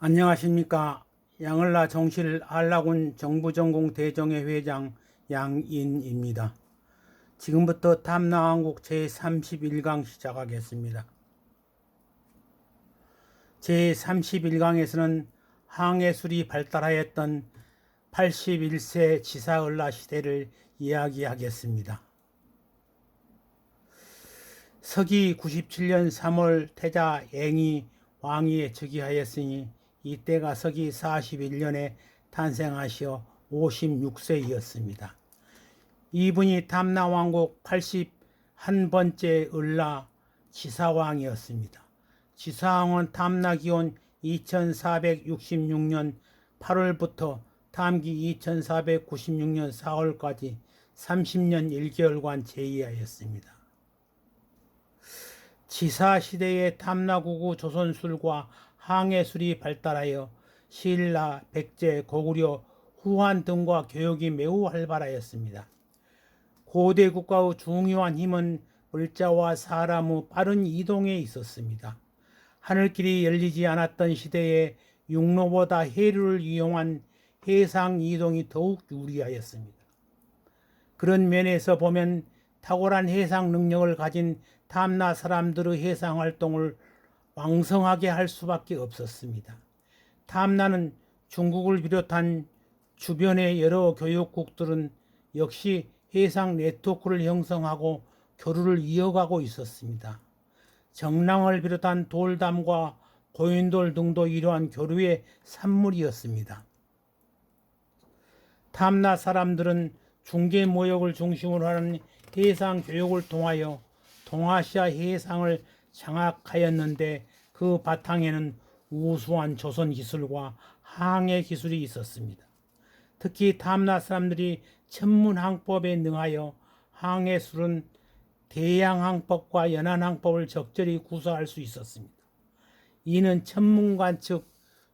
안녕하십니까. 양을라 정실 한라군 정부전공 대정회 회장 양인입니다. 지금부터 탐나왕국 제31강 시작하겠습니다. 제31강에서는 항해술이 발달하였던 81세 지사을라 시대를 이야기하겠습니다. 서기 97년 3월 태자 앵이 왕위에 즉위하였으니 이때가 서기 41년에 탄생하시어 56세이었습니다. 이분이 탐나왕국 81번째 을라 지사왕이었습니다. 지사왕은 탐나기원 2466년 8월부터 탐기 2496년 4월까지 30년 1개월간 재위하였습니다. 지사시대의 탐나구구 조선술과 항해술이 발달하여 신라, 백제, 고구려, 후한 등과 교역이 매우 활발하였습니다. 고대 국가의 중요한 힘은 물자와 사람의 빠른 이동에 있었습니다. 하늘길이 열리지 않았던 시대에 육로보다 해류를 이용한 해상 이동이 더욱 유리하였습니다. 그런 면에서 보면 탁월한 해상 능력을 가진 탐나 사람들의 해상 활동을 왕성하게 할 수밖에 없었습니다. 탐나는 중국을 비롯한 주변의 여러 교역국들은 역시 해상 네트워크를 형성하고 교류를 이어가고 있었습니다. 정랑을 비롯한 돌담과 고인돌 등도 이러한 교류의 산물이었습니다. 탐나 사람들은 중개무역을 중심으로 하는 해상 교역을 통하여 동아시아 해상을 장악하였는데 그 바탕에는 우수한 조선 기술과 항해 기술이 있었습니다. 특히 탐나 사람들이 천문항법에 능하여 항해술은 대양항법과 연안항법을 적절히 구사할 수 있었습니다. 이는 천문관측,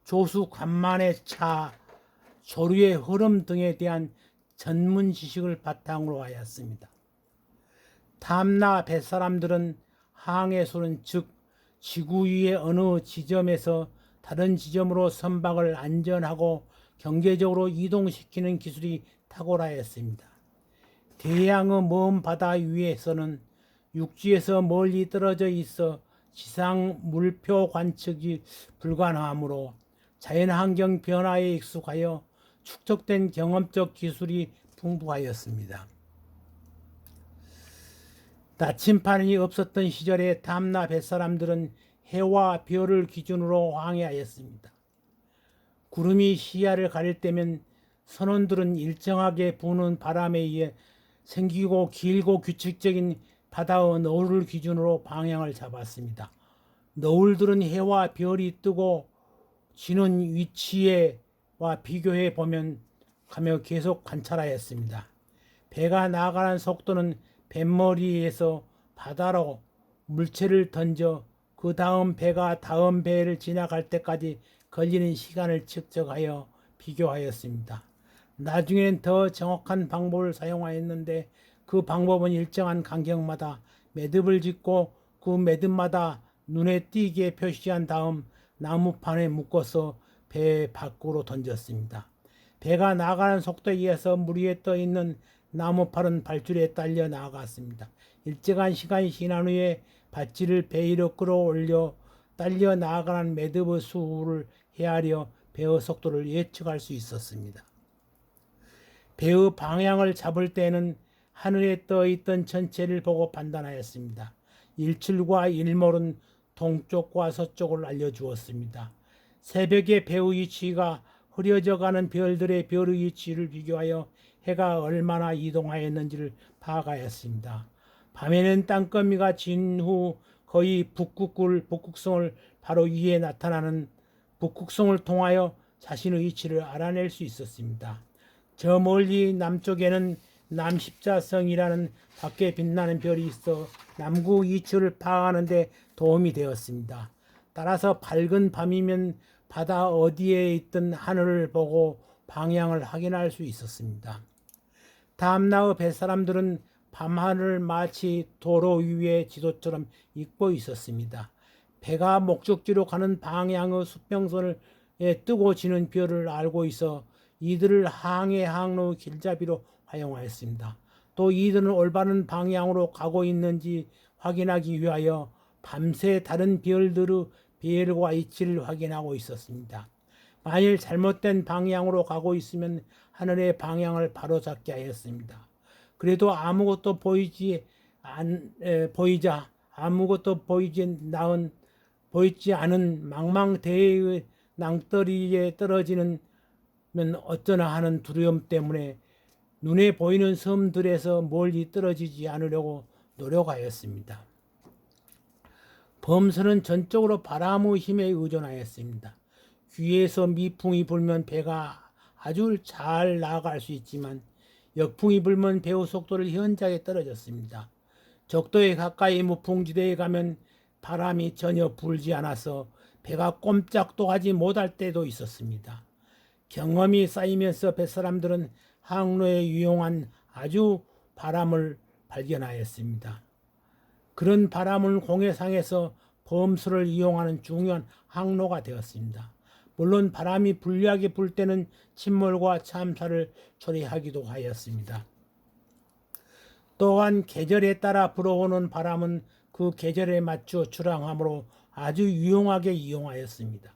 조수관만의 차, 조류의 흐름 등에 대한 전문 지식을 바탕으로 하였습니다. 탐나 뱃사람들은 항해술은 즉 지구 위의 어느 지점에서 다른 지점으로 선박을 안전하고 경제적으로 이동시키는 기술이 탁월하였습니다. 대양의 먼 바다 위에서는 육지에서 멀리 떨어져 있어 지상 물표 관측이 불가능하므로 자연환경 변화에 익숙하여 축적된 경험적 기술이 풍부하였습니다. 나침판이 없었던 시절에 탐나 뱃사람들은 해와 별을 기준으로 항해하였습니다. 구름이 시야를 가릴 때면 선원들은 일정하게 부는 바람에 의해 생기고 길고 규칙적인 바다의 너울을 기준으로 방향을 잡았습니다. 너울들은 해와 별이 뜨고 지는 위치와 비교해 보면 가며 계속 관찰하였습니다. 배가 나가는 속도는 뱃머리에서 바다로 물체를 던져 그 다음 배가 다음 배를 지나갈 때까지 걸리는 시간을 측정하여 비교하였습니다. 나중에는 더 정확한 방법을 사용하였는데 그 방법은 일정한 간격마다 매듭을 짓고 그 매듭마다 눈에 띄게 표시한 다음 나무판에 묶어서 배 밖으로 던졌습니다. 배가 나가는 속도에 의해서 물 위에 떠 있는 나무판은 밧줄에 딸려 나갔습니다. 일정한 시간이 지난 후에 밧줄을 배 위로 끌어올려 딸려 나가는 매듭의 수를 헤아려 배의 속도를 예측할 수 있었습니다. 배의 방향을 잡을 때는 하늘에 떠 있던 전체를 보고 판단하였습니다. 일출과 일몰은 동쪽과 서쪽을 알려주었습니다. 새벽에 배의 위치가 흐려져가는 별들의 별의 위치를 비교하여 해가 얼마나 이동하였는지를 파악하였습니다. 밤에는 땅거미가 진 후 거의 북극성을 바로 위에 나타나는 북극성을 통하여 자신의 위치를 알아낼 수 있었습니다. 저 멀리 남쪽에는 남십자성이라는 밖에 빛나는 별이 있어 남구 위치를 파악하는 데 도움이 되었습니다. 따라서 밝은 밤이면 바다 어디에 있든 하늘을 보고 방향을 확인할 수 있었습니다. 탐나의 뱃사람들은 밤하늘을 마치 도로 위의 지도처럼 읽고 있었습니다. 배가 목적지로 가는 방향의 수평선을 뜨고 지는 별을 알고 있어 이들을 항해 항로 길잡이로 활용하였습니다. 또 이들은 올바른 방향으로 가고 있는지 확인하기 위하여 밤새 다른 별들의 배열과 위치를 확인하고 있었습니다. 만일 잘못된 방향으로 가고 있으면 하늘의 방향을 바로잡게 하였습니다. 그래도 아무것도 보이자 아무것도 보이지 않은 망망대해의 낭떠러리에 떨어지는 면 어쩌나 하는 두려움 때문에 눈에 보이는 섬들에서 멀리 떨어지지 않으려고 노력하였습니다. 범선은 전적으로 바람의 힘에 의존하였습니다. 귀에서 미풍이 불면 배가 아주 잘 나아갈 수 있지만 역풍이 불면 배의 속도를 현저하게 떨어졌습니다. 적도에 가까이 무풍지대에 가면 바람이 전혀 불지 않아서 배가 꼼짝도 하지 못할 때도 있었습니다. 경험이 쌓이면서 뱃사람들은 항로에 유용한 아주 바람을 발견하였습니다. 그런 바람은 공해상에서 범수를 이용하는 중요한 항로가 되었습니다. 물론 바람이 불리하게 불 때는 침몰과 참사를 초래하기도 하였습니다. 또한 계절에 따라 불어오는 바람은 그 계절에 맞춰 출항하므로 아주 유용하게 이용하였습니다.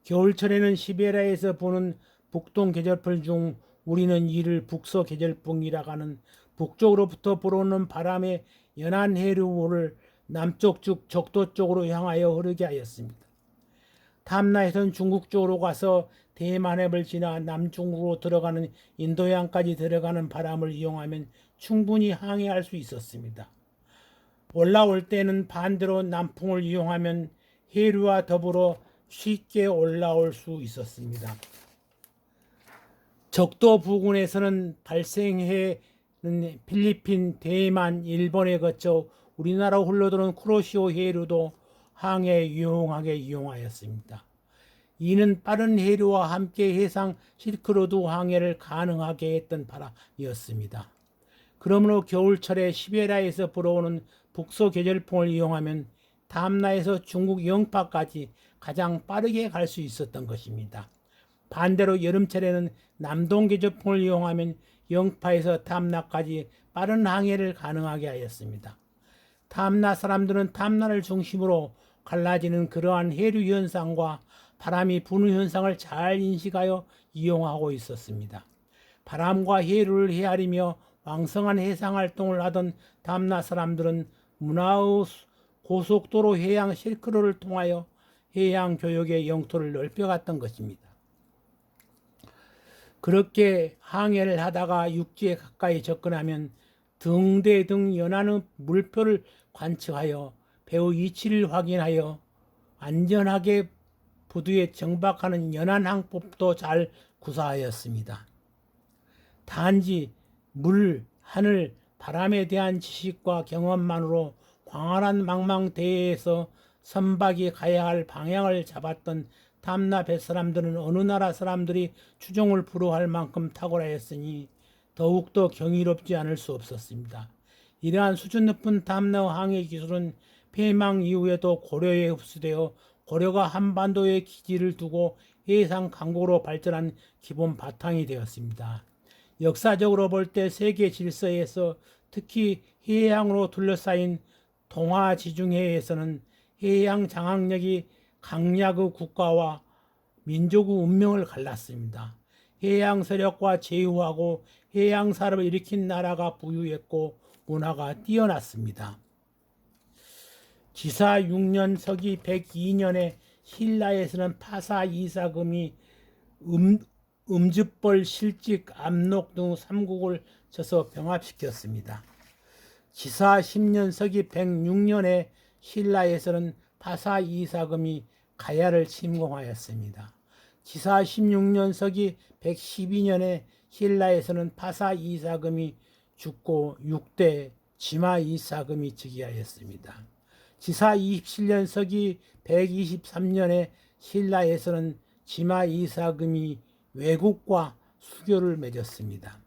겨울철에는 시베리아에서 부는 북동 계절풍 중 우리는 이를 북서 계절풍이라고 하는 북쪽으로부터 불어오는 바람의 연안 해류를 남쪽 즉 적도 쪽으로 향하여 흐르게 하였습니다. 탐나에서는 중국 쪽으로 가서 대만해를 지나 남중국으로 들어가는 인도양까지 들어가는 바람을 이용하면 충분히 항해할 수 있었습니다. 올라올 때는 반대로 남풍을 이용하면 해류와 더불어 쉽게 올라올 수 있었습니다. 적도 부근에서는 발생해는 필리핀, 대만, 일본에 거쳐 우리나라로 흘러들어온 쿠로시오 해류도 항해에 유용하게 이용하였습니다. 이는 빠른 해류와 함께 해상 실크로드 항해를 가능하게 했던 바람이었습니다. 그러므로 겨울철에 시베리아에서 불어오는 북서 계절풍을 이용하면 담나에서 중국 영파까지 가장 빠르게 갈 수 있었던 것입니다. 반대로 여름철에는 남동 계절풍을 이용하면 영파에서 담나까지 빠른 항해를 가능하게 하였습니다. 담나 사람들은 담나를 중심으로 갈라지는 그러한 해류 현상과 바람이 부는 현상을 잘 인식하여 이용하고 있었습니다. 바람과 해류를 헤아리며 왕성한 해상 활동을 하던 담나 사람들은 문화의 고속도로 해양 실크로를 통하여 해양 교역의 영토를 넓혀갔던 것입니다. 그렇게 항해를 하다가 육지에 가까이 접근하면 등대 등 연안의 물표를 관측하여 배의 위치를 확인하여 안전하게 부두에 정박하는 연안 항법도 잘 구사하였습니다. 단지 물, 하늘, 바람에 대한 지식과 경험만으로 광활한 망망대해에서 선박이 가야 할 방향을 잡았던 담나 뱃사람들은 어느 나라 사람들이 추종을 불허할 만큼 탁월하였으니 더욱더 경이롭지 않을 수 없었습니다. 이러한 수준 높은 담나 항해 기술은 폐망 이후에도 고려에 흡수되어 고려가 한반도에 기지를 두고 해상 강국으로 발전한 기본 바탕이 되었습니다. 역사적으로 볼 때 세계 질서에서 특히 해양으로 둘러싸인 동아지중해에서는 해양 장악력이 강약의 국가와 민족의 운명을 갈랐습니다. 해양 세력과 제휴하고 해양 산업을 일으킨 나라가 부유했고 문화가 뛰어났습니다. 지사 6년 서기 102년에 신라에서는 파사 이사금이 음즙벌, 실직, 압록 등 3국을 쳐서 병합시켰습니다. 지사 10년 서기 106년에 신라에서는 파사 이사금이 가야를 침공하였습니다. 지사 16년 서기 112년에 신라에서는 파사 이사금이 죽고 6대 지마 이사금이 즉위하였습니다. 지사 27년 서기 123년에 신라에서는 지마 이사금이 외국과 수교를 맺었습니다.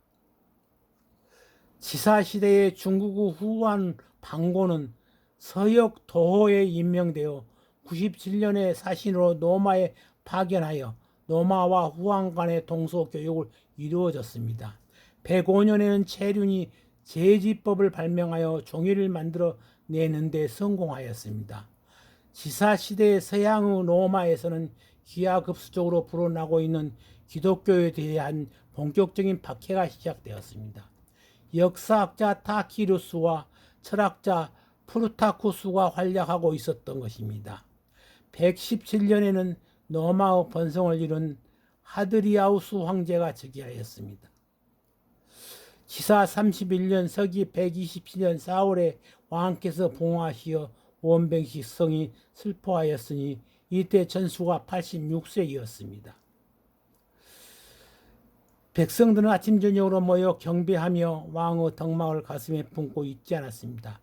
지사 시대의 중국의 후한 방고는 서역 도호에 임명되어 97년에 사신으로 로마에 파견하여 노마와 후왕 간의 동서 교육을 이루어졌습니다. 105년에는 체륜이 제지법을 발명하여 종이를 만들어 내는 데 성공하였습니다. 지사시대의 서양의 로마에서는 기하급수적으로 불어나고 있는 기독교에 대한 본격적인 박해가 시작되었습니다. 역사학자 타키루스와 철학자 프루타쿠스가 활약하고 있었던 것입니다. 117년에는 로마의 번성을 이룬 하드리아우스 황제가 즉위하였습니다. 지사 31년 서기 127년 4월에 왕께서 봉하시어 원병식 성이 슬퍼하였으니 이때 전수가 86세이었습니다. 백성들은 아침 저녁으로 모여 경배하며 왕의 덕망을 가슴에 품고 있지 않았습니다.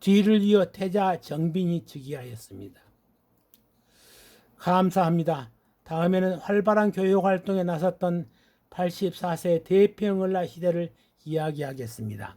뒤를 이어 태자 정빈이 즉위하였습니다. 감사합니다. 다음에는 활발한 교육활동에 나섰던 84세 대평을라 시대를 이야기하겠습니다.